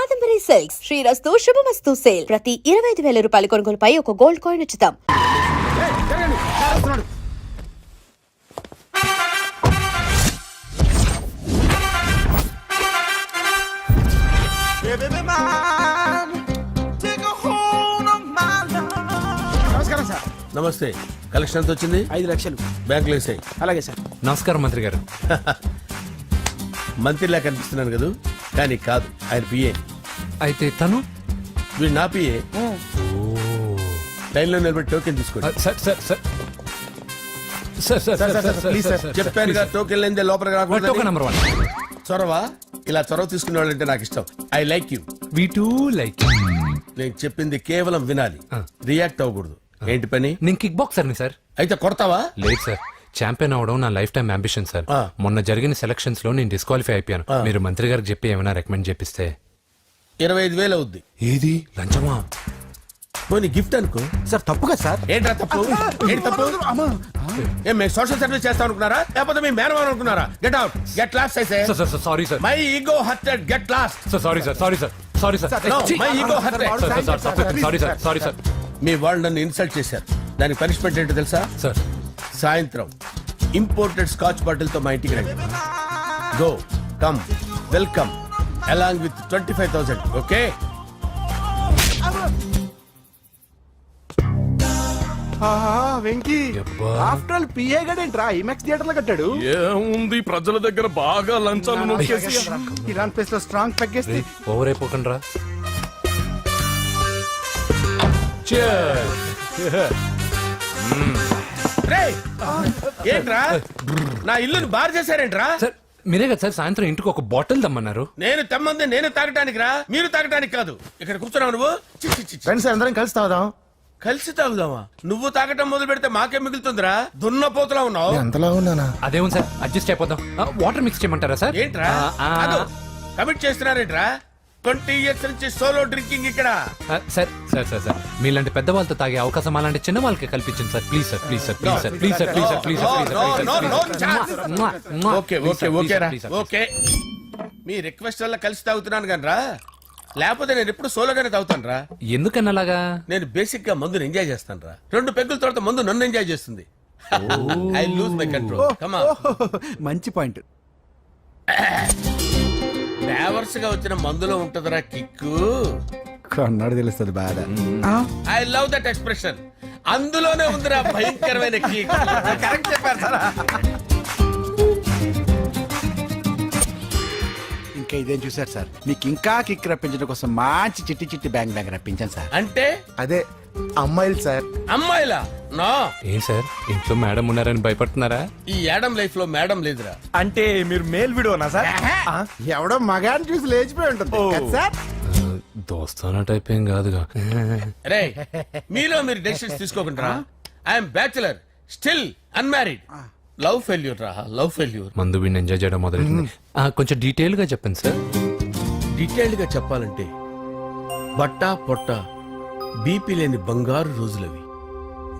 Kadambari silks శ్రీరస్తు శుభమస్తు sale. ప్రతి 25,000 రూపాయల కొనుగోలుపై ఒక గోల్డ్ కాయిన్ ఉచితం. నమస్కారం సార్. నమస్తే. కలెక్షన్ ఎంత వచ్చింది? 5 లక్షలు. బ్యాంకులో వేసాయి. అలాగే సార్. నమస్కారం మంత్రి గారు. మంత్రిలా కనిపిస్తున్నాను కదా, కానీ కాదు, ఆయన పిఏ. అయితే తను వీడు నా పిఏ. లైన్లో నిలబెట్టి టోకెన్ తీసుకోండి. Sir sir sir please sir. చెప్పానుగా, టోకెన్ లేనిదే లోపలికి టోకెన్ రాకూడదు. నెంబర్ 1. చొరవ, ఇలా చొరవ తీసుకునే వాళ్ళంటే నాకు ఇష్టం. I like you. We two like. నేను చెప్పింది కేవలం వినాలి, రియాక్ట్ అవ్వకూడదు. ఏంటి పని? నేను కిక్ బాక్సర్ని సార్. అయితే కొడతావా? లేదు సార్, ఛాంపియన్ అవడం నా లైఫ్ టైం అంబిషన్ సార్. మొన్న జరిగిన సెలక్షన్స్ లో నేను డిస్క్వాలిఫై అయిపోయాను. మీరు మంత్రి గారికి చెప్పి ఏమైనా రికమెండ్ చేపిస్తే. 25,000 అవుద్ది. ఏది లంచమా? పోనీ గిఫ్ట్ అనుకో. సార్ తప్పుగా సార్. ఏంట్రా తప్పు? ఏంటి తప్పు? ఏం మేము సోషల్ సర్వీస్ చేస్తాం అనుకున్నారా, లేకపోతే మీ మేనమాన్ అనుకున్నారా? Get out, get lost. అయితే sorry sir. My ego hurted, get lost. Sorry sir, sorry sir, sorry sir. My ego hurted. Sorry sir, sorry sir. మీ వాళ్ళు నన్ను ఇన్సల్ట్ చేశారు. దానికి పనిష్మెంట్ ఏంటో తెలుసా? సార్ సాయంత్రం ఇంపోర్టెడ్ స్కాచ్ బాటిల్ తో మా ఇంటికి రండి. Go, come, welcome along with 25,000. Okay? Venky యబ్బా. ఆఫ్టర్ ఆల్ పిఏ గడేంట్రా ఇమెక్స్ థియేటర్ లో కట్టాడు. ఏముంది, ప్రజల దగ్గర బాగా లంచాలు నొక్కేసి ఇరాన్ ప్లేస్ లో స్ట్రాంగ్ తగ్గేస్తే ఓవర్ అయిపోకండి రా. రేయ్, ఏంట్రా నా ఇల్లుని బార్ చేశారేంట్రా? సార్ మీరే కదా సార్ సాయంత్రం ఇంటికి ఒక బాటిల్ దమ్మన్నారు. నేను తెమ్మంది నేను తాగటానికి రా, మీరు తాగటానికి కాదు. ఇక్కడ కూర్చున్నావు నువ్వు. చి, చి, చి, చి. ఫ్రెండ్స్ అందరం కలిసి తాగుదాం. కలిసి తాగుదామా? నువ్వు తాగటం మొదలు పెడితే మాకే మిగులుతుందిరా. దున్నపోతులా ఉన్నావు. ఎంతలా ఉన్నానా? అదేమో సార్, అడ్జస్ట్ అయిపోదాం. వాటర్ మిక్స్ చేయమంటారా సార్? ఏంట్రా కమిట్ చేస్తున్నారేంట్రా? 20 years నుంచి సోలో డ్రింకింగ్ ఇక్కడ. సార్ సార్ సార్ సార్ మీలాంటి పెద్ద వాళ్ళతో తాగే అవకాశం అలాంటి చిన్న వాళ్ళకి కల్పించండి sir. Please sir, please sir, please sir, please sir, please sir, please sir. Okay okay okay రా, ఓకే. మీ రిక్వెస్ట్ వల్ల కలిసి తాగుతున్నాను కానీ రా, లేకపోతే నేను ఎప్పుడు సోలోగానే తాగుతాను రా. ఎందుకన్నా అలాగా? నేను బేసిక్ గా మందుని ఎంజాయ్ చేస్తాను రా. 2 పెగ్గుల తర్వాత మందు నన్ను ఎంజాయ్ చేస్తుంది. I lose my control. Come on. మంచి పాయింట్. ఫ్లేవర్స్ గా వచ్చిన మందులో ఉంటదిరా కిక్కు. కన్నాడు తెలుస్తుంది బాధ. I love that expression. అందులోనే ఉందిరా భయంకరమైన కిక్. కరెక్ట్ చెప్పారు సార్. ఇంకా ఇదేం చూసారు సార్, మీకు ఇంకా కిక్ రప్పించడం కోసం మంచి చిట్టి చిట్టి బ్యాంగ్ బ్యాంగ్ రప్పించాను సార్. అంటే అదే అమ్మాయిలు సార్. అమ్మాయిలా? నా ఏం సార్ ఇంట్లో మేడం ఉన్నారని భయపడుతున్నారా? ఈ యాడమ్ లైఫ్ లో మేడం లేదురా. అంటే మీరు మేల్ వీడియోనా సార్? ఎవడో మగాన్ని చూసి లేచిపోయి ఉంటుంది కదా సార్. దోస్తానా టైప్ ఏం కాదుగా. రే, మీలో మీరు డెసిషన్స్ తీసుకోకుండా. I'm bachelor, still unmarried. Love failure రా, లవ్ ఫెయిల్యూర్. మందు వీడిని ఎంజాయ్ చేయడం మొదలైంది. కొంచెం డీటెయిల్ గా చెప్పండి సార్. డీటెయిల్డ్ గా చెప్పాలంటే బట్టా పొట్ట బీపీ లేని బంగారు రోజులవి,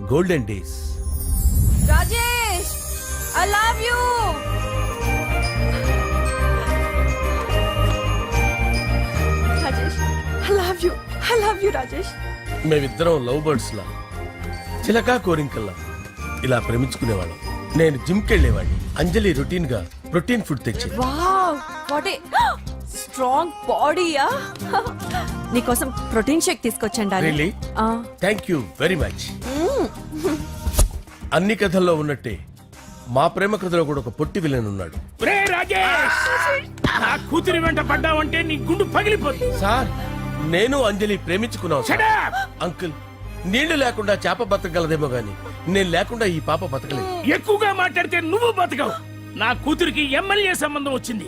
golden days. Rajesh, I love you. Rajesh, I love you. I love you Rajesh. మేమిద్దరం లవ్ బర్డ్స్ లా, చిలకా కోరింకల్లా ఇలా ప్రేమించుకునేవాళ్ళం. నేను జిమ్ కెళ్ళేవాడిని, అంజలి రొటీన్ గా ప్రోటీన్ ఫుడ్ తెచ్చి. వావ్, వాట్ ఏ స్ట్రాంగ్ బాడీయా. నీకోసం ప్రోటీన్ షేక్ తీసుకొచ్చండి. Really? Thank you very much. అన్ని కథల్లో ఉన్నట్టే మా ప్రేమ కథలో కూడా ఒక పొట్టి విలన్ ఉన్నాడు. నా కూతురి వెంట పడ్డావంటే నీ గుండు పగిలిపోతుంది. సార్, నేను అంజలి ప్రేమించుకున్నావు సార్. అంకుల్, నీళ్లు లేకుండా చేప బతకగలదేమో గాని నేను లేకుండా ఈ పాప బతకలేదు. ఎక్కువగా మాట్లాడితే నువ్వు బతకవు. నా కూతురికి ఎమ్మెల్యే సంబంధం వచ్చింది.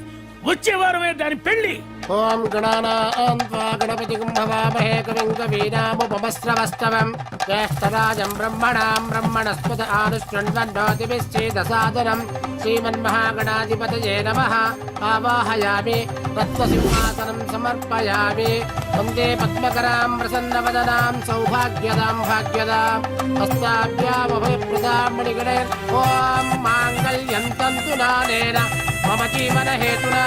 వచ్చే వారమే దాని పెళ్లి. ఓం గణానాం త్వా గణపతిం భవామహే కవిం కవీనాముపమస్రవస్తవం జ్యేష్ఠరాజం బ్రహ్మణాం బ్రహ్మణస్పద ఆనుష్ఠ్వన్నోతిభిశ్చేదసాదనం శ్రీమన్మహాగణాధిపతయే నమః. ఆవాహయామి తత్వసింహాసనం సమర్పయామి. వందే పద్మకరాం ప్రసన్నవదనాం సౌభాగ్యదాం భాగ్యదాం హస్తాభ్యామభయప్రదాం మణిగణైర్. ఓం మాంగళ్యం తంతునానేన మమ జీవన హేతునా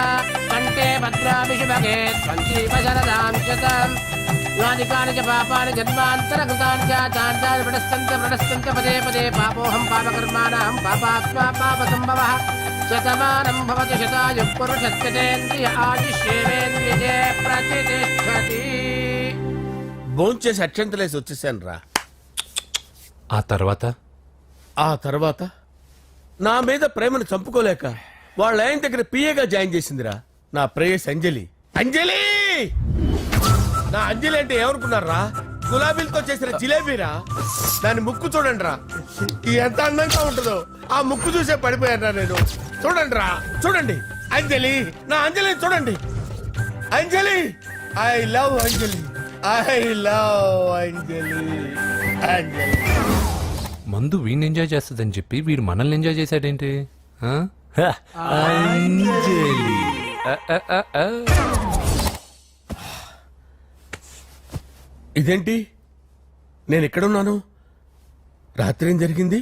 కంటే భద్రామి శుభగే త్వం జీవ శరదాం శతం యాని కాని చ పాపాని జన్మాంతర కృతాని చ తాని ప్రణశ్యంత పదే పదే పాపోహం పాపకర్మాణం పాపాత్మా పాప సంభవః శతమానం భవతి శతాయు పురుషస్యేంద్రియ ఆయుష్యేంద్రియే ప్రతిష్టతి. భోంచేసి అక్షంతలేసి వచ్చేసాను రా. ఆ తర్వాత నా మీద ప్రేమను చంపుకోలేక వాళ్ళ ఆయన దగ్గర పిఏగా జాయిన్ చేసిందిరా నా ప్రేయస్ అంజలి. అంజలి నా అంజలి అంటే ఏమనుకున్నారా? గులాబీలతో చేసిన జిలేబీరా. దాని ముక్కు చూడండి రా, ఎంత అందంగా ఉంటుందో. ఆ ముక్కు చూసే పడిపోయారా నేను. చూడండి రా, చూడండి అంజలి, నా అంజలిని చూడండి. Anjali, I love Anjali, I love Anjali. Anjali మందు వీడిని ఎంజాయ్ చేస్తుందని చెప్పి వీడు మనల్ని ఎంజాయ్ చేశాడేంటి? ఆ? హ, అంజలి. ఆ. ఇదేంటి నేను ఎక్కడున్నాను? రాత్రి ఏం జరిగింది?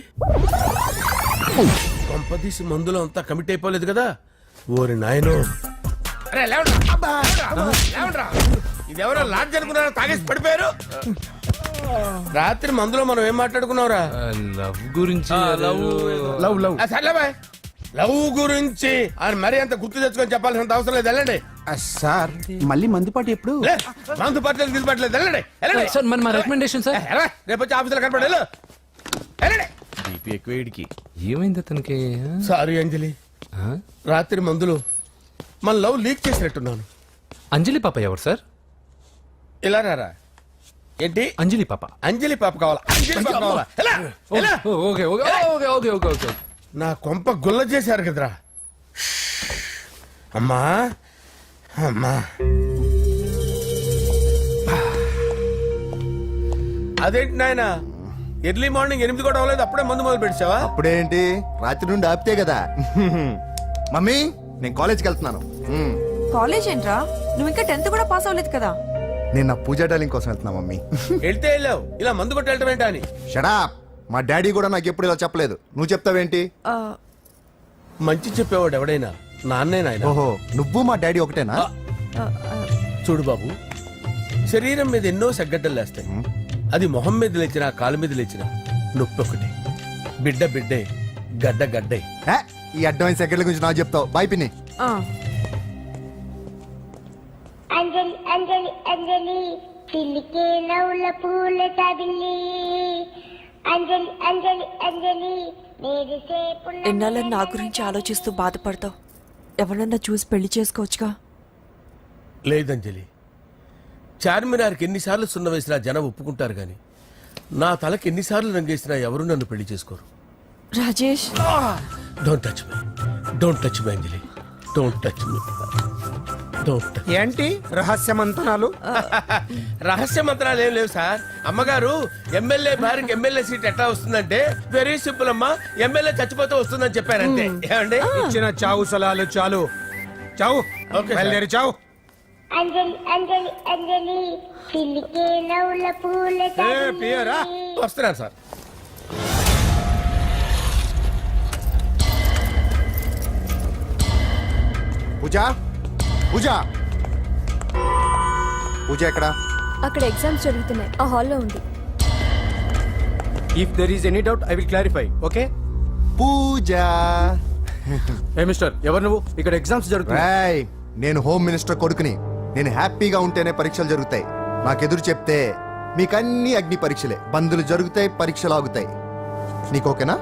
కొంపదీసి మందులో అంతా కమిట్ అయిపోలేదు కదా? ఓరి నాయనో. అరే, లేవండ్రా. అబ్బా, లేవండ్రా. ఇదెవరో లాడ్జ్ అనుకున్నారో తాగేసి పడిపోయారు. రాత్రి మందులో మనం ఏం మాట్లాడుకున్నావురా? లవ్ గురించి సర్లే బాయ్, లవ్ గురించి అని మరీ అంత గుర్తు తెచ్చుకొని చెప్పాల్సినంత అవసరం లేదు. వెళ్ళండి. సార్ మళ్ళీ మందుపాటి ఎప్పుడు? లే, మందు పట్టలేదు గిల్లు పట్టలేదు. వెళ్ళండి, వెళ్ళండి. సార్ మరి మా రికమెండేషన్ సార్. రేపు వచ్చి ఆఫీసులో కనపడి వెళ్ళు. వెళ్ళండి. బీపీ ఎక్కువ వీడికి. ఏమైంది అతనికి? సారీ అంజలి, ఆ? రాత్రి మందులో మన లవ్ లీక్ చేసినట్టున్నాను. అంజలి పాప ఎవరు సార్? ఇలా రారా. ఏంటి? అంజలి పాప. అంజలి పాప కావాలా? అంజలి పాప కావాలా? ఎలా? ఎలా? Okay okay okay okay okay okay. నా కొంప గుల్ల చేశారు కదరా. అమ్మా అమ్మా, అదేంటి నాయన ఎర్లీ మార్నింగ్ 8 కూడా అవ్వలేదు, అప్పుడే మందు మొదలు పెడిచావా? అప్పుడేంటి, రాత్రి నుండి ఆపితే కదా. మమ్మీ, నేను కాలేజ్కి వెళ్తున్నాను. కాలేజ్ ఏంట్రా, నువ్వు ఇంకా 10th కూడా పాస్ అవ్వలేదు కదా. నేను నా పూజా డాలింగ్ కోసం వెళ్తున్నా మమ్మీ. వెళ్తే వెళ్ళావు, ఇలా మందు కొట్టి వెళ్ళటం ఏంటా అని. షడాప్, మా డాడీ కూడా నాకు ఎప్పుడు ఇలా చెప్పలేదు. నువ్వు చెప్తావేంటి? ఆ, మంచి చెప్పేవాడు ఎవడైనా నాన్నే నాయన. ఓహో, నువ్వు మా డాడీ ఒకటేనా? ఆ, ఆ, చూడు బాబు, శరీరం మీద ఎన్నో సగ్గడ్డలు లేస్తాయి. అది మొహం మీద లేచినా కాలు మీద లేచినా నొప్పి ఒకటి. బిడ్డ బిడ్డే, గడ్డ గడ్డే. హే, ఈ అడ్వాన్స్ సెకండ్ల గురించి నాకు చెప్తావు. బాయ్ పిన్ని. ఆ. అంజలి అంజలి అంజలి పిల్లికే నవ్వుల పూల తబిల్లి అంజలి అంజలి అంజలి నేరిసే ఎన్నాళ్ళ నా గురించి ఆలోచిస్తూ బాధపడతావు. ఎవరన్నా చూసి పెళ్లి చేసుకోవచ్చుగా. లేదంజలి, చార్మినార్కి ఎన్నిసార్లు సున్న వేసినా జనం ఒప్పుకుంటారు గాని నా తలకి ఎన్నిసార్లు రంగేసినా ఎవరు నన్ను పెళ్లి చేసుకోరు. Rajesh, don't touch me, don't touch me Anjali, don't touch me, don't touch. ఏంటి రహస్య మంతనాలు? రహస్య మంత్రాలు ఏం లేవు సార్. అమ్మగారు ఎమ్మెల్యే భార్యకి ఎమ్మెల్యే సీట్ ఎట్లా వస్తుందంటే వెరీ సింపుల్ అమ్మా, ఎమ్మెల్యే చచ్చిపోతే వస్తుందని చెప్పారంటే. ఏమండి? ఇచ్చిన చావు సలాలు చాలు. చావు. Okay sir. బయలుదేరి చావు. అంజలి అంజలి అంజలి పిల్లికే నవ్వుల పూల పియరా. తబిల్లి వస్తున్నాను సార్. పూజ, పూజ, పూజ ఎక్కడ? అక్కడ ఎగ్జామ్స్ జరుగుతున్నాయి, ఆ హాల్లో ఉంది. If there is any doubt I will clarify. Okay Pooja. ఏ మిస్టర్, ఎవరు నువ్వు? ఇక్కడ ఎగ్జామ్స్ జరుగుతున్నాయి. రాయ్, నేను హోమ్ మినిస్టర్ కొడుకుని. నేను హ్యాపీగా ఉంటేనే పరీక్షలు జరుగుతాయి. నాకెదురు చెప్తే మీకన్నీ అగ్ని పరీక్షలే. బందులు జరుగుతాయి, పరీక్షలు ఆగుతాయి. నీకు ఓకేనా?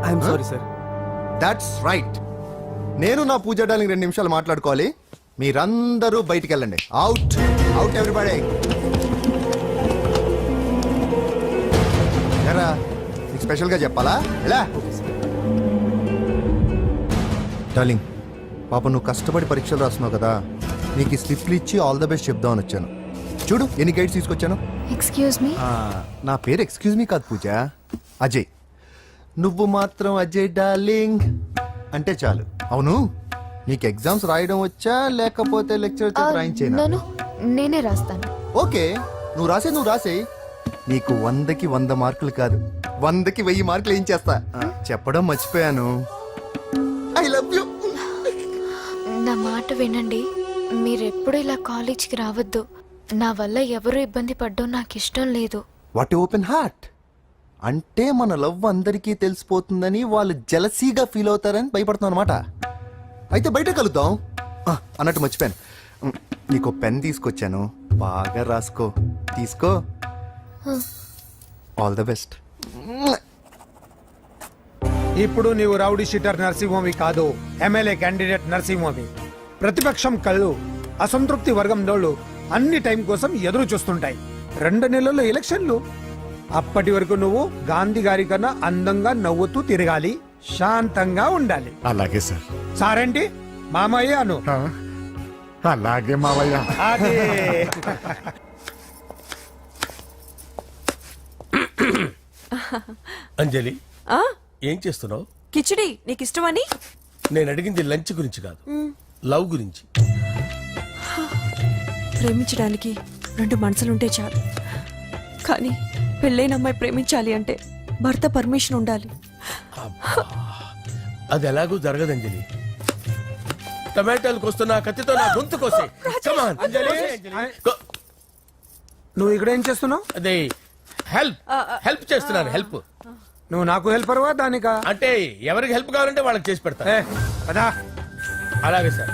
I'm sorry sir. That's right. నేను నా పూజ డాలింగ్ 2 నిమిషాలు మాట్లాడుకోవాలి. మీరందరూ బయటికి వెళ్ళండి. Out, out everybody. ఎరా, నీకు స్పెషల్గా చెప్పాలా? ఎలా డార్లింగ్, పాప నువ్వు కష్టపడి పరీక్షలు రాస్తున్నావు కదా, నీకు ఈ స్లిప్లు ఇచ్చి ఆల్ ద బెస్ట్ చెప్దామని వచ్చాను. చూడు ఎన్ని గైడ్స్ తీసుకొచ్చాను. Excuse me. నా పేరు ఎక్స్క్యూజ్ మీ కాదు పూజ, అజయ్. నువ్వు మాత్రం అజయ్ డార్లింగ్ అంటే చాలు. అవును, నీకు ఎగ్జామ్స్ రాయడం వచ్చా లేకపోతే లెక్చర్ రాయించేనా? నన్ను నేనే రాస్తాను. ఓకే, నువ్వు రాసేయి. నీకు 100కి 100 మార్కులు కాదు, 100కి 1000 మార్కులు ఏం చేస్తా. చెప్పడం మర్చిపోయాను, ఐ లవ్ యూ. వినండి, మీరెప్పుడు ఇలా కాలేజ్కి రావద్దు. నా వల్ల ఎవరు ఇబ్బంది పడ్డం నాకు ఇష్టం లేదు. వాట్ ఓపెన్ హార్ట్ అంటే మన లవ్ అందరికీ తెలిసిపోతుందని వాళ్ళు జలసీగా ఫీల్ అవుతారని భయపడుతున్నాం అనమాట. అయితే బయట కలుద్దాం. అన్నట్టు మర్చిపోయాను, నీకు పెన్ తీసుకొచ్చాను, బాగా రాసుకో. తీసుకో. All the best. ఇప్పుడు నీవు రౌడీ షీటర్ నరసింహవి కాదు, ఎమ్మెల్యే క్యాండిడేట్ నరసింహవి. ప్రతిపక్షం కళ్ళు అసంతృప్తి వర్గం డోళ్ళు అన్ని టైం కోసం ఎదురు చూస్తుంటాయి. 2 నెలల్లో ఎలక్షన్లు. అప్పటి వరకు నువ్వు గాంధీ గారి కన్నా అందంగా నవ్వుతూ తిరగాలి, శాంతంగా ఉండాలి. అలాగే సార్. సారేంటి మామయ్య అను. అలాగే మావయ్య. అదే. అంజలి, ఏం చేస్తున్నావు? కిచిడి నీకు ఇష్టమని. నేను అడిగింది లంచ్ గురించి కాదు, లవ్ గురించి. ప్రేమించడానికి 2 మనసులుంటే చాలు, కానీ పెళ్ళైన అమ్మాయి ప్రేమించాలి అంటే భర్త పర్మిషన్ ఉండాలి. అది ఎలాగూ జరగదు అంజలి. టమాటాలకు వస్తున్న కత్తితో నా గొంతు కోసే. Come on, అంజలి. నువ్వు ఇక్కడ ఏం చేస్తున్నావు? అదే హెల్ప్ చేస్తున్నాను. హెల్ప్. నువ్వు నాకు హెల్పర్వా దానికా? అంటే ఎవరికి హెల్ప్ కావాలంటే వాళ్ళకి చేసి పెడతా. పదా. అలాగే సార్.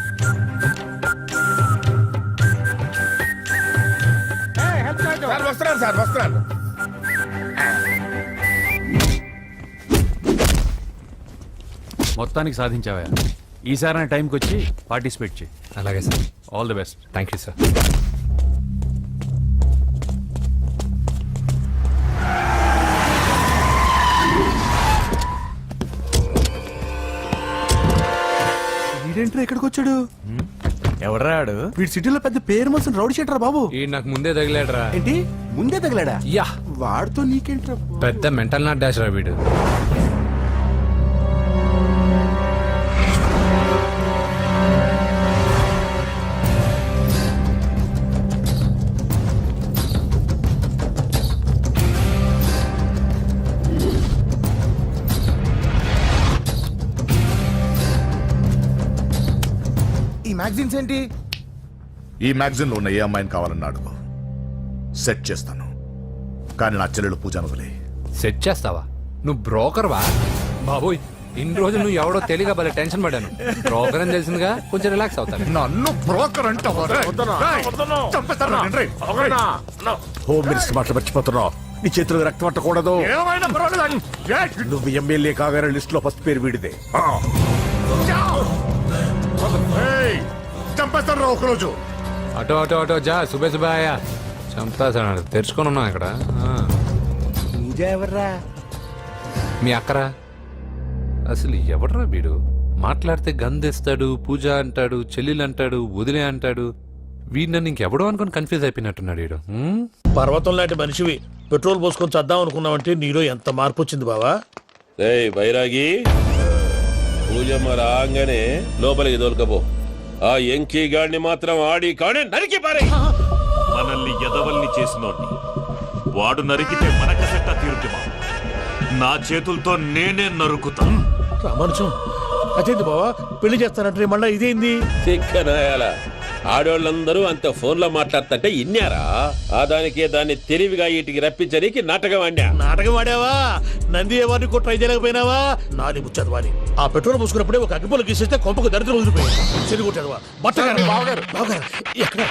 సార్ వస్తున్నాను, సార్ వస్తున్నాను. మొత్తానికి సాధించావా? ఈసారి టైంకి వచ్చి పార్టిసిపేట్ చేయి. అలాగే sir. All the best. Thank you sir. వీడేంట్రా ఎక్కడికి వచ్చాడు? ఎవడరాడు? వీడి సిటీలో పెద్ద పేరు మోసిన రౌడీ షీటర్ బాబు. ఈ నాకు ముందే తగిలాడరా. ఏంటి ముందే తగిలాడా? యా, వాడితో నీకేంట్రా? పెద్ద మెంటల్ నాట్ డాష్ రా వీడు. ఈ మ్యాగజైన్స్ ఏంటి? ఈ మ్యాగజైన్ లో ఉన్న ఏ అమ్మాయిని కావాలన్నా అడుగు, సెట్ చేస్తాను. కానీ నా చెల్లెలు పూజను వదిలే. సెట్ చేస్తావా? నువ్వు బ్రోకర్ వా? బాబోయ్, ఇన్ని రోజులు నువ్వు ఎవడో తెలియక భలే టెన్షన్ పడ్డాను. బ్రోకర్ అని తెలిసిందిగా కొంచెం రిలాక్స్ అవుతాను. నన్ను బ్రోకర్ అంటావా? హోమ్ మినిస్టర్ మాటలు మర్చిపోతున్నావు. నీ చేతులకు రక్తం పట్టకూడదు. నువ్వు ఎమ్మెల్యే కాగానే లిస్ట్ లో ఫస్ట్ పేరు వీడిదే. చంపేస్తాను ఒకరోజు. అటో అటో అటో జా. సుబే సుబాయా చంపేస్తాడు. తెరుచుకొని ఉన్నాం ఇక్కడ. పూజ ఎవర్రా? మీ అక్కరా? అసలు ఎవడరా వీడు? మాట్లాడితే గంధేస్తాడు, పూజ అంటాడు, చెల్లెలు అంటాడు, వదిలే అంటాడు. వీడు నన్ను ఇంకెవడో అనుకుని కన్ఫ్యూజ్ అయిపోయినట్టున్నాడు వీడు. పర్వతం లాంటి మనిషివి పెట్రోల్ పోసుకొని చద్దాం అనుకున్నావంటే నీలో ఎంత మార్పు వచ్చింది బావా. బైరాగి, పూజమ్మ రాగానే లోపలికి దొరకపో. ఆ ఎంకీ గాడిని మాత్రం ఆడి కాడే నరికి పారే. మనల్ని ఎదవల్ని చేసినోడ్ని వాడు నరికితే మనకసెట్ట తీరుతుమా? నా చేతులతో నేనే నరుకుతా. రామానుజం, అదేంటి బావా పెళ్లి చేస్తానంటే మళ్ళా ఇదేంది? తిక్కనాయాల ఆడోళ్ళందరూ అంత ఫోన్ లో మాట్లాడుతుంటే ఇన్నారా? ఆ దానికే దాన్ని తెలివిగా వీటికి రప్పించడానికి నాటకం ఆడా. నాటకం ఆడావా? నంది ఎవరిని కూడా ట్రై చేయలేకపోయినావా? నాది ముచ్చదు వాని. ఆ పెట్రోల్ పోసుకున్నప్పుడే ఒక అగ్గిపోలు గీసేస్తే కొంపకు దరిద్రం వదిలిపోయింది. చెరి కొట్టాడువా? బట్టగారు బావగారు బావగారు ఎక్కడ?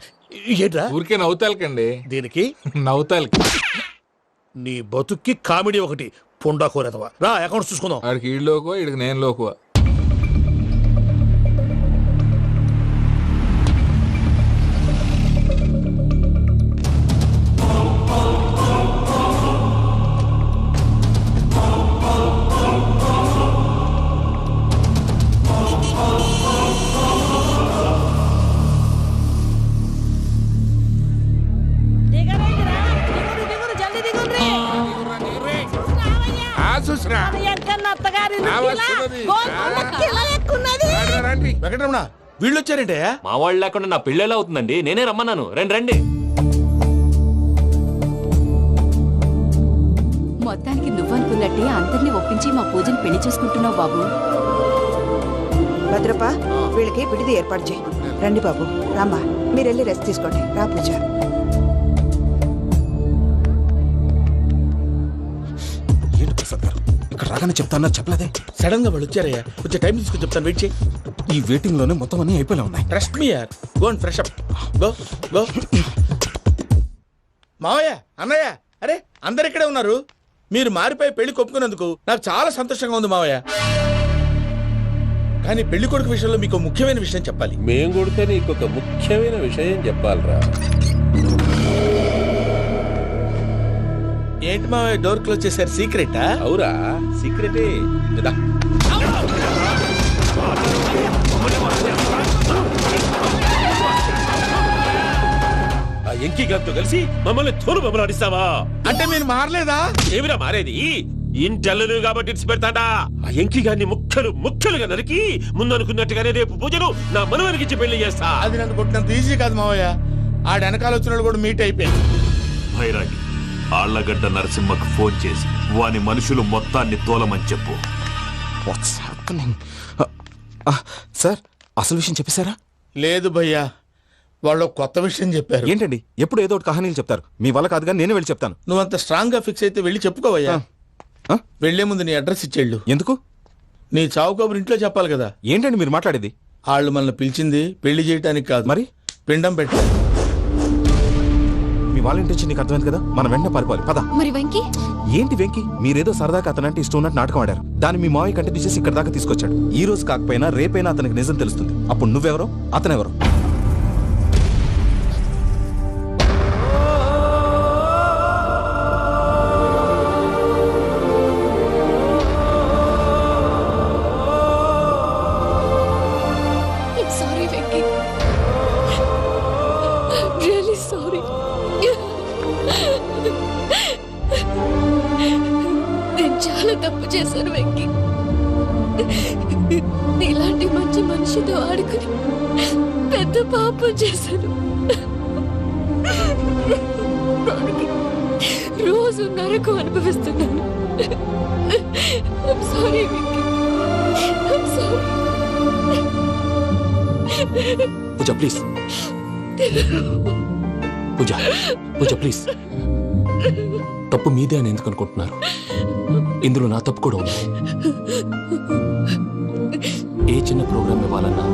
ఏంట్రా? ఊరికే నవ్వుతాలకండి. దీనికి నవ్వుతాలకి నీ బతుక్కి కామెడీ ఒకటి. పొండా కోరేదవా? రా అకౌంట్స్ చూసుకుందాం. ఆడికి ఈడులోకో ఇడికి నేను లోకువా. వెంకటరమణ, వీళ్ళు వచ్చారంటే? మా వాళ్ళు లేకుండా నా పెళ్ళేలా అవుతుందండి? నేనే రమ్మన్నాను. రండి రండి. మొత్తానికి నువ్వనుకున్నట్టే అందరినీ ఒప్పించి మా పూజని పెళ్లి చేసుకుంటున్నావు బాబు. భద్రప, వీళ్ళకి విడిది ఏర్పాటు చేయి. రండి బాబు రామ్మా, మీరు వెళ్ళి రెస్ట్ తీసుకోండి. రా పూజ. ఏంటి ప్రసాద్ గారు ఇక్కడ రాగానే చెప్తాను చెప్పలేదే? సడన్ గా వాళ్ళు వచ్చారయ్యా, కొంచెం టైం తీసుకొని చెప్తాను, వెయిట్ చేయి. ఈ వెయిటింగ్ లోనే మొత్తం అన్ని అయిపోయినా ఉన్నాయి. ట్రస్ట్ మీ యార్, go and fresh up. Go go. మావయ్య, అన్నయ్య, అరే అందరు ఇక్కడే ఉన్నారు. మీరు మారిపోయి పెళ్లి కొప్పుకున్నందుకు నాకు చాలా సంతోషంగా ఉంది మావయ్య. కానీ పెళ్లి కొడుకు విషయంలో మీకు ముఖ్యమైన విషయం చెప్పాలి. మేం కొడితే నీకు ఒక ముఖ్యమైన విషయం చెప్పాలరా. ఏంటి మావయ్య డోర్ క్లోజ్ చేశారు? సీక్రెటా? అవురా, సీక్రెటే. కదా ఆ ఎంకి గారితో కలిసి మమ్మల్ని తోలు బొమ్మలాడిస్తావా? అంటే మీరు మారలేదా? ఏమిరా మారేది? ఇంటల్లు కాబట్టి ఇడిచి పెడతాడా? ఆ ఎంకి గారిని ముక్కలుగా నరికి ముందనుకున్నట్టుగానే రేపు పూజను నా మనవనికిచ్చి పెళ్లి చేస్తా. అది నన్ను కొట్టినంత ఈజీ కాదు మావయ్య. ఆ వెనకాల వచ్చిన వాళ్ళు కూడా మీట్ అయిపోయింది. భైరాగి ఆళ్లగడ్డ నరసింహకు ఫోన్ చేసి వాని మనుషులు మొత్తాన్ని తోలమని చెప్పు. What's happening? సార్ అసలు విషయం చెప్పేశారా? లేదు భయ్యా, వాళ్ళు కొత్త విషయం చెప్పారు. ఏంటండి ఎప్పుడు ఏదో ఒకటి కహానీలు చెప్తారు. మీ వల్ల కాదు కానీ నేనే వెళ్ళి చెప్తాను. నువ్వంత స్ట్రాంగ్ గా ఫిక్స్ అయితే వెళ్ళి చెప్పుకోవయ్యా. వెళ్లే ముందు నీ అడ్రస్ ఇచ్చేళ్ళు. ఎందుకు? నీ చావు కబురు ఇంట్లో చెప్పాలి కదా. ఏంటండి మీరు మాట్లాడేది? వాళ్ళు మనల్ని పిలిచింది పెళ్లి చేయడానికి కాదు, మరి పిండం పెట్టారు. మీ వాళ్ళ ఇంటి నీకు అర్థమైంది కదా, మనం వెంటనే పారిపోవాలి. పద. మరి వెంకీ? ఏంటి వెంకి? మీరేదో సరదాగా అతనంటే ఇష్టం ఉన్నట్టు నాటకం ఆడారు. దాన్ని మీ మావయ్య కంటే తీసేసి ఇక్కడ దాకా తీసుకొచ్చాడు. ఈ రోజు కాకపోయినా రేపైనా అతనికి నిజం తెలుస్తుంది. అప్పుడు నువ్వెవరో అతనెవరో. Sorry Venky, really sorry. నేను చాలా తప్పు చేశాను వెంకీ. ఇలాంటి మంచి మనిషితో ఆడుకుని పెద్ద పాపం చేశాను. రోజు నరకం అనుభవిస్తున్నాను. Sorry Venky, sorry. Pooja please. Pooja please. తప్పు మీదే అని ఎందుకు అనుకుంటున్నారు? ఇందులో నా తప్పు కూడా ఉంది. ఏ చిన్న ప్రోగ్రామ్ ఇవ్వాలన్నా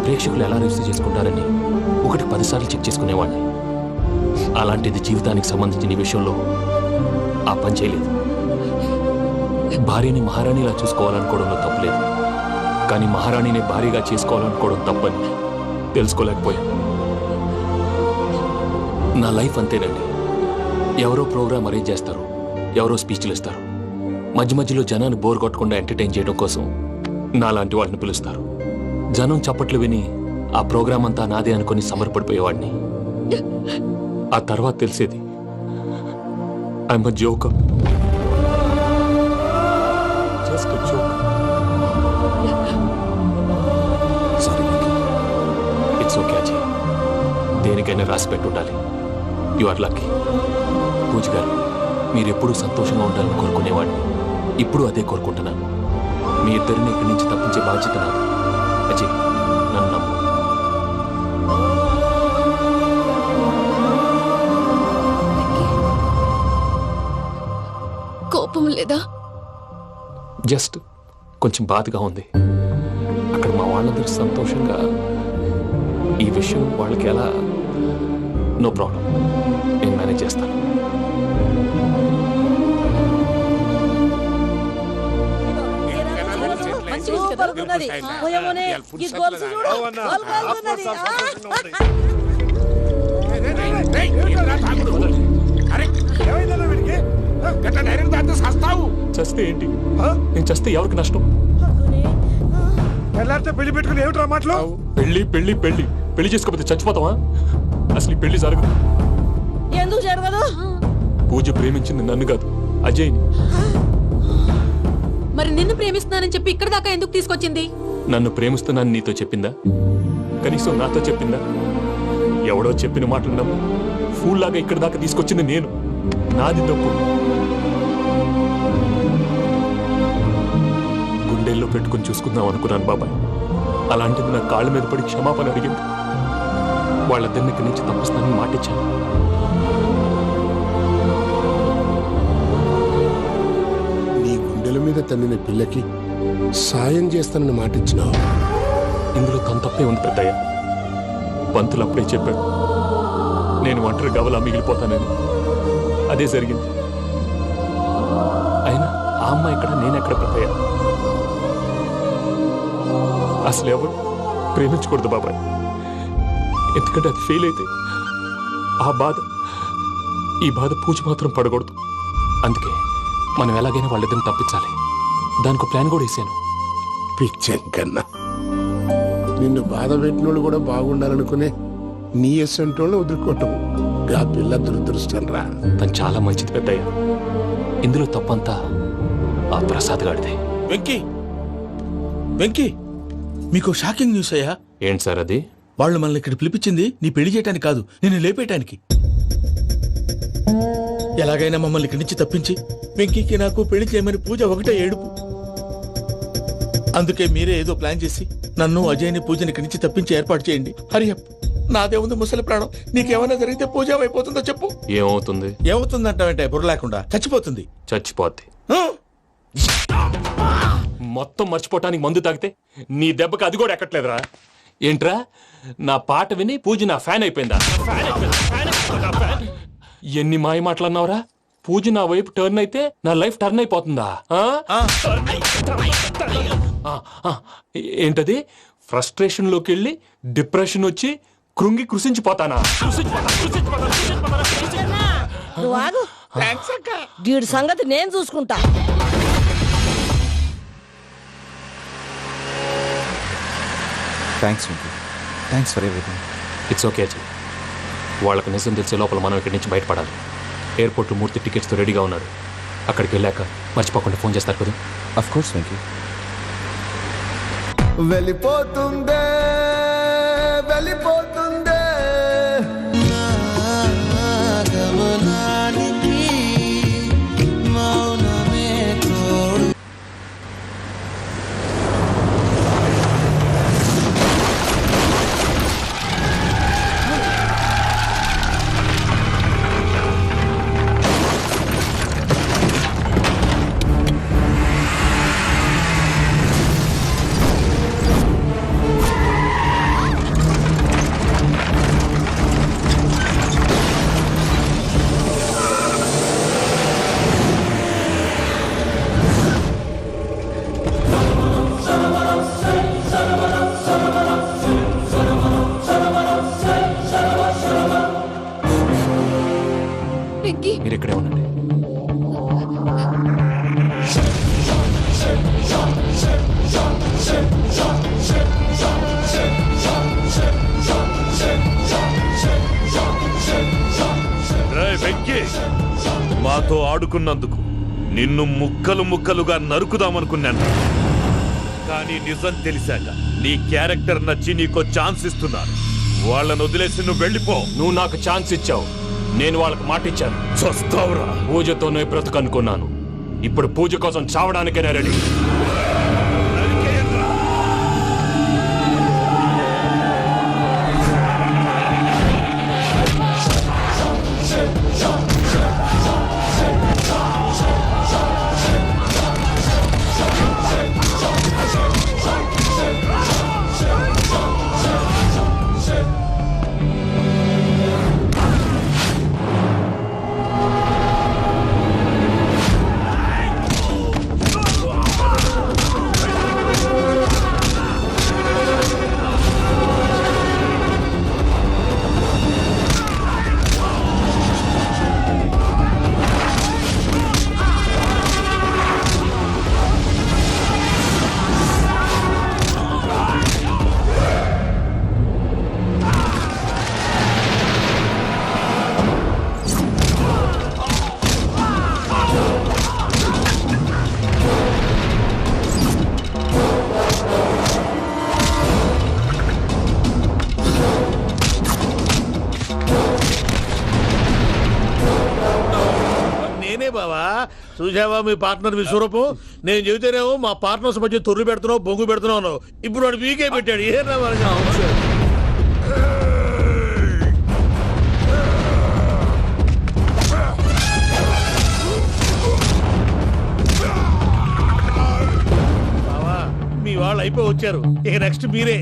ప్రేక్షకులు ఎలా రిసీవ్ చేసుకుంటారని 1-10 సార్లు చెక్ చేసుకునేవాడిని. అలాంటిది జీవితానికి సంబంధించిన ఈ విషయంలో ఆ పని చేయలేదు. భార్యని మహారాణిలా చూసుకోవాలనుకోవడంలో తప్పులేదు, కానీ మహారాణిని భారీగా చేసుకోవాలనుకోవడం తప్పని తెలుసుకోలేకపోయాను. నా లైఫ్ అంతేనండి. ఎవరో ప్రోగ్రామ్ అరేంజ్ చేస్తారు, ఎవరో స్పీచ్లు ఇస్తారు. మధ్య మధ్యలో జనాన్ని బోర్ కొట్టకుండా ఎంటర్టైన్ చేయడం కోసం నాలాంటి వాళ్ళని పిలుస్తారు. జనం చప్పట్లు విని ఆ ప్రోగ్రామ్ అంతా నాదే అనుకుని సమర్పడిపోయేవాడిని. ఆ తర్వాత తెలిసేది I'm a joker. Just a joker. Sorry Venky. It's okay Ajay. దేనికైనా రాసి పెట్టుండాలి. You are lucky. పూజ గారు, మీరు ఎప్పుడూ సంతోషంగా ఉండాలని కోరుకునేవాడిని. ఇప్పుడు అదే కోరుకుంటున్నాను. మీ ఇద్దరిని ఇక్కడి నుంచి తప్పించే బాధ్యత నాది. అజయ్, నన్ను నమ్ము. కోపం లేదా? జస్ట్ కొంచెం బాధగా ఉంది. అక్కడ మా వాళ్ళందరూ సంతోషంగా ఈ విషయం వాళ్ళకి ఎలా. నో ప్రాబ్లం, నేను మేనేజ్ చేస్తాను. చస్తే ఏంటి? నేను చస్తే ఎవరికి నష్టం? పెళ్లి పెట్టుకుని ఏమిట్రా మాటలు? పెళ్లి పెళ్లి పెళ్లి పెళ్లి చేసుకోకపోతే చచ్చిపోతావా? అసలు ఈ పెళ్లి జరగదు. ఎందుకు జరగదు? పూజ ప్రేమించింది నన్ను కాదు, అజయ్ని. మరి నిన్ను ప్రేమిస్తున్నానని చెప్పి ఇక్కడ దాకా ఎందుకు తీసుకొచ్చింది? నన్ను ప్రేమిస్తున్నాను నీతో చెప్పిందా? కనీసం నాతో చెప్పిందా? ఎవడో చెప్పిన మాటలు నమ్ము ఫూల్ లాగా ఇక్కడ దాకా తీసుకొచ్చింది నేను. నాది తప్పు. గుండెల్లో పెట్టుకుని చూసుకుందాం అనుకున్నాను బాబాయ్. అలాంటిది నా కాళ్ళ మీద పడి క్షమాపణ అడిగింది. వాళ్ళిద్దరిని ఇక్కడి నుంచి తప్పిస్తానని మాటిచ్చాను. నీ గుండెల మీద తన్నిన పిల్లకి సాయం చేస్తానని మాటిచ్చినావు. ఇందులో తన తప్పే ఉంది పెద్దయ్య. పంతులు అప్పుడే చెప్పాడు నేను ఒంటరి గవలా మిగిలిపోతానని. అదే జరిగింది. అయినా ఆ అమ్మాయి ఎక్కడ, నేనెక్కడ పెద్దయ్య? అసలు ఎవరు ప్రేమించకూడదు బాబాయ్. ఎందుకంటే అది ఫెయిల్ అయితే ఈ బాధ పూజ మాత్రం పడకూడదు. అందుకే మనం ఎలాగైనా వాళ్ళిద్దరిని తప్పించాలి. దానికి ప్లాన్ కూడా వేసాను. పిచ్చంకన్నా నిన్ను బాధ పెట్టినోళ్ళు కూడా బాగుండాలనుకునే నీ ఎస్సంటోళ్ళు వదులుకోవటం ఆ పిల్ల దురదృష్టం రా. తను చాలా మంచిది పెద్దయ్య. ఇందులో తప్పంతా ఆ ప్రసాద్ గాడిదే. వెంకీ మీకు షాకింగ్ న్యూస్ అయ్యా. ఏంటి సార్ అది? వాళ్ళు మనల్ని ఇక్కడ పిలిపించింది నీ పెళ్లి చేయడానికి కాదు, నిన్ను లేపేయటానికి. ఎలాగైనా మమ్మల్ని ఇక్కడి నుంచి తప్పించి వెంకీకి నాకు పెళ్లి చేయమని పూజ ఒకటే ఏడుపు. అందుకే మీరే ఏదో ప్లాన్ చేసి నన్ను అజయ్ని పూజని ఇక్కడి నుంచి తప్పించి ఏర్పాటు చేయండి. హరియప్, నాదే ఉంది ముసలి ప్రాణం. నీకేమైనా జరిగితే పూజ అయిపోతుందో చెప్పు. ఏమవుతుంది? ఏమవుతుందంటావంటే బుర్ర లేకుండా చచ్చిపోతుంది. చచ్చిపోద్ది. మొత్తం మర్చిపోవటానికి మందు తాగితే నీ దెబ్బకి అది కూడా ఎక్కట్లేదురా. ఏంట్రా, నా పాట విని పూజ నా ఫ్యాన్ అయిపోయిందా? ఎన్ని మాయ మాటలన్నావురా? పూజ నా వైపు టర్న్ అయితే నా లైఫ్ టర్న్ అయిపోతుందా? ఏంటది? ఫ్రస్ట్రేషన్ లోకి వెళ్ళి డిప్రెషన్ వచ్చి కృంగి కృషించిపోతానా? వీడి సంగతి నేను చూసుకుంటా. Thanks for everything. It's okay Ajay. వాళ్ళకి నిజం తెలిసే లోపల మనం ఇక్కడి నుంచి బయటపడాలి. ఎయిర్పోర్ట్లో మూర్తి టికెట్స్తో రెడీగా ఉన్నాడు. అక్కడికి వెళ్ళాక మర్చిపోకుండా ఫోన్ చేస్తారు కదా. Of course Venky. వెళ్ళిపోతుందే వెళ్ళిపోతుందే మీరు ఇక్కడే ఉండండి. మాతో ఆడుకున్నందుకు నిన్ను ముక్కలు ముక్కలుగా నరుకుదామనుకున్నాను. కానీ నిజం తెలిసాక నీ క్యారెక్టర్ నచ్చి నీకో ఛాన్స్ ఇస్తున్నాను. వాళ్ళను వదిలేసి నువ్వు వెళ్ళిపో. నువ్వు నాకు ఛాన్స్ ఇచ్చావు, నేను వాళ్ళకి మాట ఇచ్చాను. చస్తావురా. పూజతోనే బ్రతుకనుకున్నాను. ఇప్పుడు పూజ కోసం చావడానికైనా రెడీ. చూసావా మీ పార్ట్నర్ విశ్వరూపం? నేను చెబితేనేమో మా పార్ట్నర్స్ మధ్య తొర్రు పెడుతున్నావు, బొంగు పెడుతున్నావు. ఇప్పుడు వాడు వీకే పెట్టాడు. ఏ మీ వాళ్ళు అయిపోయి వచ్చారు. ఇక నెక్స్ట్ మీరే.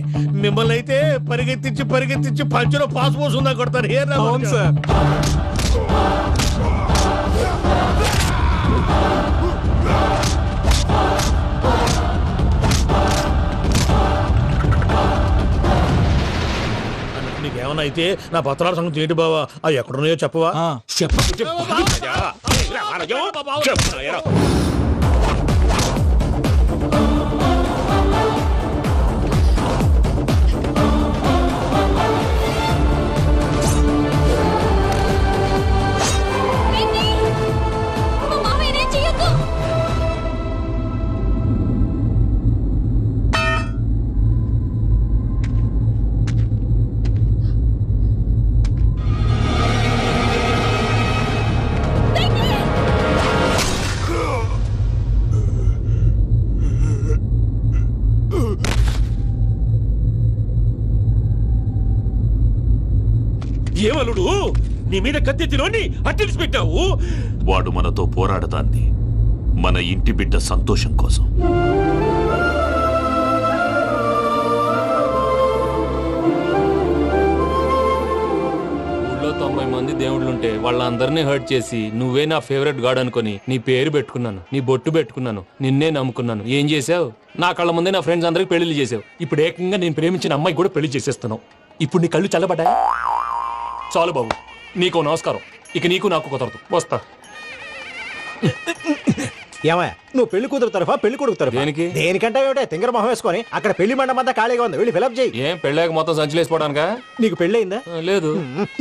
మిమ్మల్ని అయితే పరిగెత్తించి పంచలో పాస్ పోసుందా కొడతారు. ఏ సార్ నీకేమన్నా అయితే నా పత్రాల సంగతి ఏంటి బావా? అవి ఎక్కడున్నాయో చెప్పవా? ఏమలుడు నీ మీద కత్తెత్తిలోని అట్టెలిసి పెట్టావు. వాడు మనతో పోరాడతాంది మన ఇంటి బిడ్డ సంతోషం కోసం. ఊళ్ళో 90 మంది దేవుళ్ళుంటే వాళ్ళందరినీ హర్ట్ చేసి నువ్వే నా ఫేవరెట్ గాడ్ అనుకుని నీ పేరు పెట్టుకున్నాను, నీ బొట్టు పెట్టుకున్నాను, నిన్నే నమ్ముకున్నాను. ఏం చేసావు? నా కళ్ళ ముందే నా ఫ్రెండ్స్ అందరికి పెళ్లి చేసావు. ఇప్పుడు ఏకంగా నేను ప్రేమించిన అమ్మాయి కూడా పెళ్లి చేసేస్తున్నావు. ఇప్పుడు నీ కళ్ళు చల్లబడ్డాయి. చాలు బాబు, నీకు నమస్కారం. ఇక నీకు నాకు కుదరదు. వస్తా. ఏమయ్య, నువ్వు పెళ్లి కూతురు తరఫా పెళ్లి కొడుకు తరఫా? దేనికి? దేనికంటే ఏమిటే తింగర మొహం వేసుకొని అక్కడ పెళ్లి మండపం అంతా ఖాళీగా ఉంది, వెళ్ళి ఫిలప్ చేయి. ఏం పెళ్ళాక మొత్తం సంచలేసిపోవడానికా? నీకు పెళ్ళయిందా? లేదు.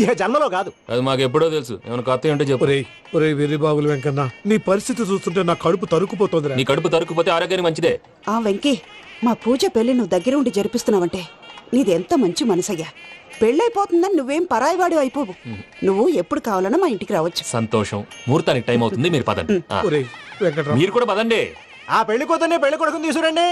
ఇక జన్మలో కాదు. అది మాకు ఎప్పుడో తెలుసు. ఏమైనా కొత్త ఉంటే చెప్పు. ఒరే వెర్రి బాబులు వెంకన్న, నీ పరిస్థితి చూస్తుంటే నా కడుపు తరుక్కుపోతుంది. నీ కడుపు తరుక్కుపోతే ఆరోగ్యానికి మంచిదే. ఆ వెంకీ, మా పూజ పెళ్లి నువ్వు దగ్గర ఉండి జరిపిస్తున్నావంటే నీది ఎంత మంచి మనసయ్యా. పెళ్ళైపోతుందని నువ్వేం పరాయివాడు అయిపోవు. నువ్వు ఎప్పుడు కావాలన్నా మా ఇంటికి రావచ్చు. సంతోషం. ముహూర్తానికి టైం అవుతుంది, మీరు పదండి. మీరు కూడా పదండి. ఆ పెళ్లి కూతుర్ని పెళ్లి కొడుకుని తీసుకురండి.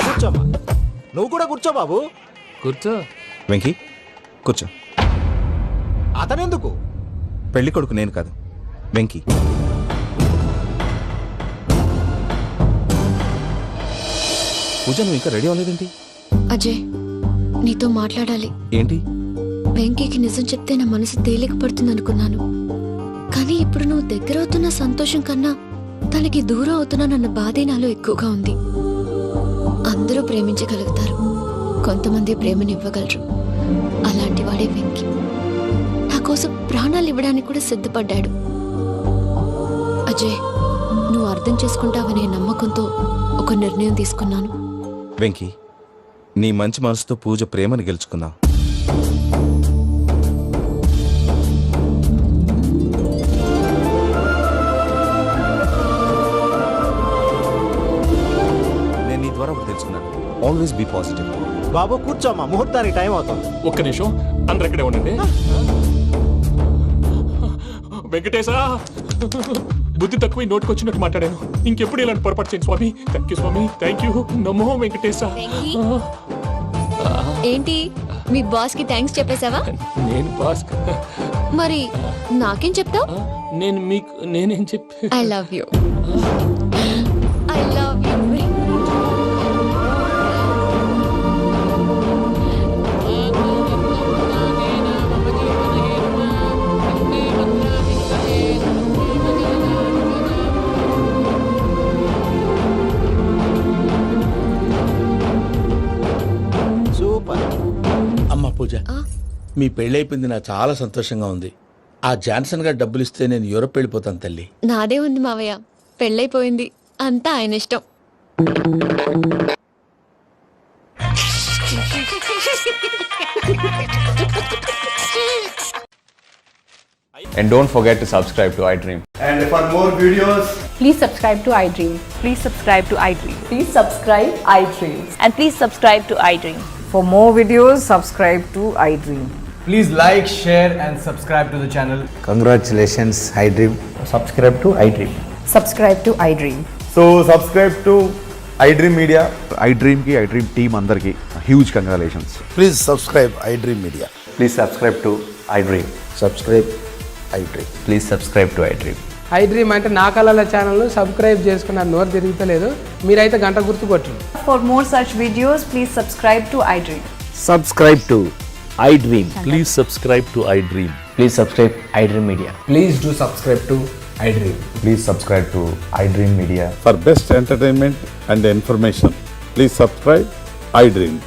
కూర్చోమ్మా. నువ్వు కూడా కూర్చో బాబు. కూర్చో. వెంకీ కూర్చో. అతనెందుకు? పెళ్లి కొడుకు నేను కాదు, వెంకీ. పూజ, నువ్వు ఇంకా రెడీ అవ్వలేదేంటి? అజయ్, నీతో మాట్లాడాలి. ఏంటి? వెంకీకి నిజం చెప్తే నా మనసు తేలిక పడుతుంది అనుకున్నాను. కానీ ఇప్పుడు నువ్వు దగ్గర అవుతున్న సంతోషం కన్నా తనకి దూరం అవుతున్నానన్న బాధే నాలో ఎక్కువగా ఉంది. అందరూ ప్రేమించగలుగుతారు, కొంతమంది ప్రేమనివ్వగలరు. అలాంటి వాడే వెంకీ. నా కోసం ప్రాణాలు ఇవ్వడానికి కూడా సిద్ధపడ్డాడు. అజయ్, నువ్వు అర్థం చేసుకుంటావనే నమ్మకంతో ఒక నిర్ణయం తీసుకున్నాను. వెంకీ, నీ మంచి మనసుతో పూజ ప్రేమని గెలుచుకుందాం. నేను నీ ద్వారా ఒకటి తెలుసుకున్నాను. Always be positive. బాబు కూర్చోమ్మా, ముహూర్తానికి టైం అవుతుంది. ఒక్క నిమిషం, అందరు ఇక్కడే ఉండండి. వెంకటేశా, బుద్ధి తక్కువ నోటికి వచ్చినట్టు మాట్లాడాను. ఇంకెప్పుడు ఇలాంటి పొరపాటు చేయండి స్వామి. థ్యాంక్ యూ స్వామి, థ్యాంక్ యూ. నమో వెంకటేశ. ఏంటి, మీ బాస్ కి థ్యాంక్స్ చెప్పేశావా? నేను బాస్? మరి నాకేం చెప్తావు? నేను మీకు నేనేం చెప్పి? I love you. I love you. అమ్మ పూజ, మీ పెళ్ళైపోయింది, నాకు చాలా సంతోషంగా ఉంది. ఆ జాన్సన్ గారు డబ్బులు ఇస్తే నేను యూరోప్ వెళ్ళిపోతాను తల్లి. నాదే ఉంది మావయ్య, పెళ్ళైపోయింది, అంతా ఆయన ఇష్టం. And don't forget to subscribe to iDream. And for more videos, Please subscribe to iDream. Please subscribe to iDream. Please subscribe iDream. And please subscribe to iDream. For more videos, subscribe to iDream. Please like, share and subscribe to the channel. Congratulations I dream. Subscribe to iDream. Subscribe to iDream. So subscribe to iDream Media. I dream కి I dream team అందరికి huge congratulations. Please subscribe I dream media. Please subscribe to iDream. Subscribe I dream. Please subscribe to iDream. iDream అంటే నా కళల channel subscribe చేసుకున్న నోరు తిరుగుతలేదు మీరైతే గంట గుర్తు కొట్టండి. For more such videos, please subscribe to iDream. Subscribe to iDream. Please subscribe to I dream. Please subscribe iDream Media. Please do subscribe to iDream. Please subscribe to iDream Media. For best entertainment and information please subscribe I dream.